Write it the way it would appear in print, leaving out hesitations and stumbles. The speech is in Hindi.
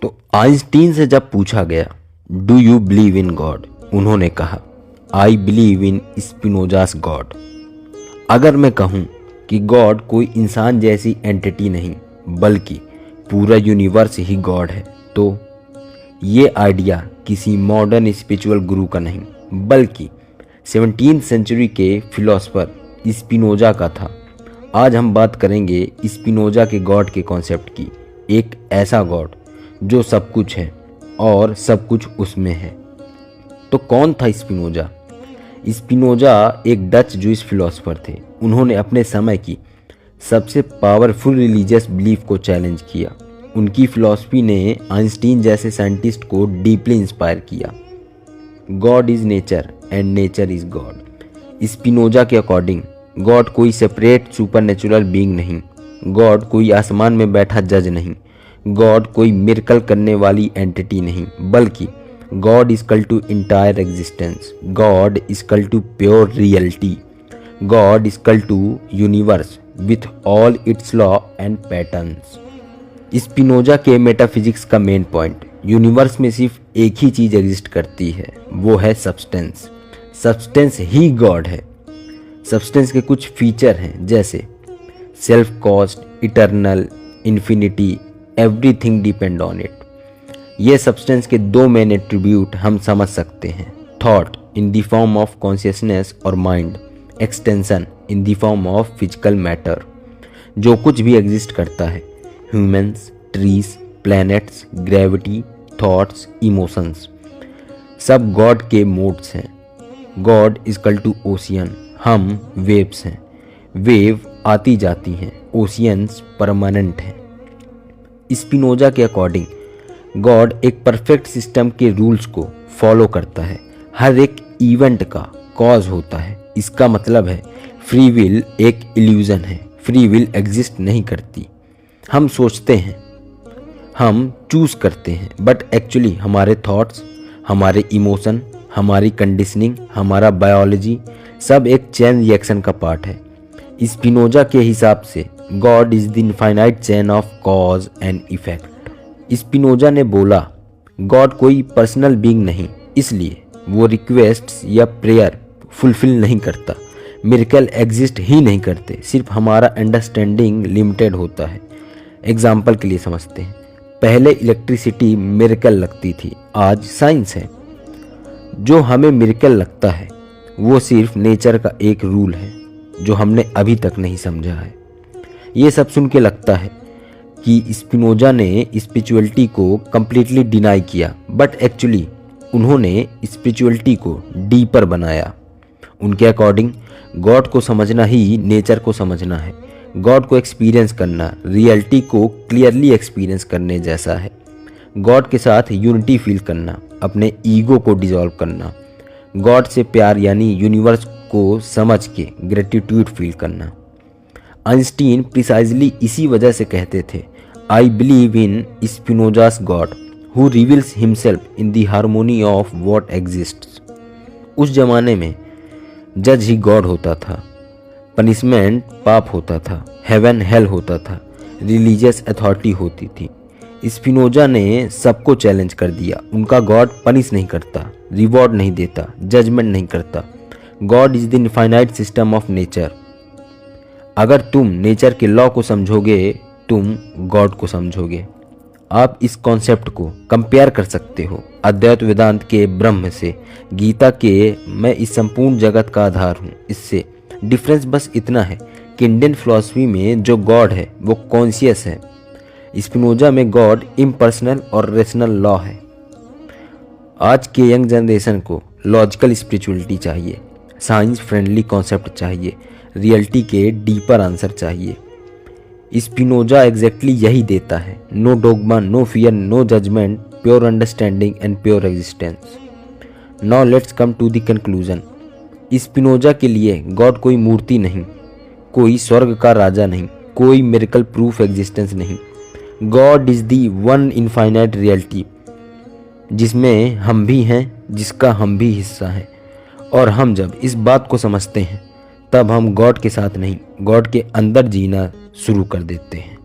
तो आइंस्टीन से जब पूछा गया do you believe in God, उन्होंने कहा आई बिलीव इन स्पिनोजास गॉड। अगर मैं कहूँ कि गॉड कोई इंसान जैसी एंटिटी नहीं बल्कि पूरा यूनिवर्स ही गॉड है, तो ये आइडिया किसी मॉडर्न स्पिरिचुअल गुरु का नहीं बल्कि 17वीं सेंचुरी के फिलोसफर स्पिनोजा का था। आज हम बात करेंगे स्पिनोजा के गॉड के कॉन्सेप्ट की, एक ऐसा गॉड जो सब कुछ है और सब कुछ उसमें है। तो कौन था स्पिनोजा? स्पिनोजा एक डच जूइश फिलोसफर थे। उन्होंने अपने समय की सबसे पावरफुल रिलीजियस बिलीफ को चैलेंज किया। उनकी फिलॉसफी ने आइंस्टीन जैसे साइंटिस्ट को डीपली इंस्पायर किया। God is nature and nature is God. Spinoza के अकॉर्डिंग गॉड कोई सेपरेट सुपरनेचुरल बीइंग नहीं, गॉड कोई आसमान में बैठा जज नहीं, गॉड कोई मिरेकल करने वाली एंटिटी नहीं, बल्कि God is equal to entire existence, God is equal to pure reality, God is equal to universe with all its law and patterns. Spinoza के मेटाफिजिक्स का मेन पॉइंट, यूनिवर्स में सिर्फ एक ही चीज़ एग्जिस्ट करती है, वो है सब्सटेंस। सब्सटेंस ही गॉड है। सब्सटेंस के कुछ फीचर हैं जैसे self caused, eternal, infinity, everything depend on it. ये सब्सटेंस के दो मेन एट्रीब्यूट हम समझ सकते हैं, thought in the form of consciousness और mind, extension in the form of physical matter. जो कुछ भी एग्जिस्ट करता है, humans, trees, planets, gravity, thoughts, emotions, सब गॉड के मोड्स हैं। God is equal to ocean, हम वेव्स हैं, वेव आती जाती हैं, ओशियंस परमानेंट हैं। स्पिनोजा के अकॉर्डिंग गॉड एक परफेक्ट सिस्टम के रूल्स को फॉलो करता है, हर एक इवेंट का कॉज होता है। इसका मतलब है फ्री विल एक इल्यूजन है, फ्री विल एग्जिस्ट नहीं करती। हम सोचते हैं, हम चूज करते हैं, बट एक्चुअली हमारे थॉट्स, हमारे इमोशन, हमारी कंडीशनिंग, हमारा बायोलॉजी सब एक चेन रिएक्शन का पार्ट है। स्पिनोजा के हिसाब से God is the infinite chain of cause and effect. Spinoza ने बोला गॉड कोई पर्सनल बीइंग नहीं, इसलिए वो रिक्वेस्ट्स या प्रेयर फुलफिल नहीं करता, मिरेकल एग्जिस्ट ही नहीं करते, सिर्फ हमारा अंडरस्टैंडिंग लिमिटेड होता है। एग्जाम्पल के लिए समझते हैं, पहले इलेक्ट्रिसिटी मिरेकल लगती थी, आज साइंस है। जो हमें मिरेकल लगता है वो सिर्फ नेचर का एक रूल है जो हमने अभी तक नहीं समझा है। ये सब सुन के लगता है कि स्पिनोजा ने स्पिरिचुअलिटी को कम्प्लीटली डिनाई किया, बट एक्चुअली उन्होंने स्पिरिचुअलिटी को डीपर बनाया। उनके अकॉर्डिंग गॉड को समझना ही नेचर को समझना है, गॉड को एक्सपीरियंस करना रियलिटी को क्लियरली एक्सपीरियंस करने जैसा है। गॉड के साथ यूनिटी फील करना, अपने ईगो को डिसॉल्व करना, गॉड से प्यार यानी यूनिवर्स को समझ के ग्रेटिट्यूड फील करना। आइंस्टीन प्रिसाइजली इसी वजह से कहते थे I believe in Spinoza's God who reveals himself in the harmony of what exists. उस जमाने में जज ही गॉड होता था, पनिशमेंट पाप होता था, हेवन हेल होता था, रिलीजियस अथॉरिटी होती थी। स्पिनोजा ने सबको चैलेंज कर दिया। उनका गॉड पनिश नहीं करता, रिवॉर्ड नहीं देता, जजमेंट नहीं करता। God is the infinite system of nature. अगर तुम नेचर के लॉ को समझोगे तुम गॉड को समझोगे। आप इस कॉन्सेप्ट को कंपेयर कर सकते हो अद्वैत वेदांत के ब्रह्म से, गीता के मैं इस संपूर्ण जगत का आधार हूँ। इससे डिफरेंस बस इतना है कि इंडियन फिलॉसफी में जो गॉड है वो कॉन्शियस है, स्पिनोजा में गॉड इम्पर्सनल और रेशनल लॉ है। आज के यंग जनरेशन को लॉजिकल स्पिरिचुअलिटी चाहिए, साइंस फ्रेंडली कॉन्सेप्ट चाहिए, रियलिटी के डीपर आंसर चाहिए। स्पिनोजा एग्जैक्टली यही देता है, no dogma, no fear, no judgement, pure understanding and pure existence. Now let's come to the conclusion. Spinoza के लिए गॉड कोई मूर्ति नहीं, कोई स्वर्ग का राजा नहीं, कोई मिरेकल प्रूफ एग्जिस्टेंस नहीं। God is the one infinite reality जिसमें हम भी हैं, जिसका हम भी हिस्सा हैं। और हम जब इस बात को समझते हैं तब हम गॉड के साथ नहीं, गॉड के अंदर जीना शुरू कर देते हैं।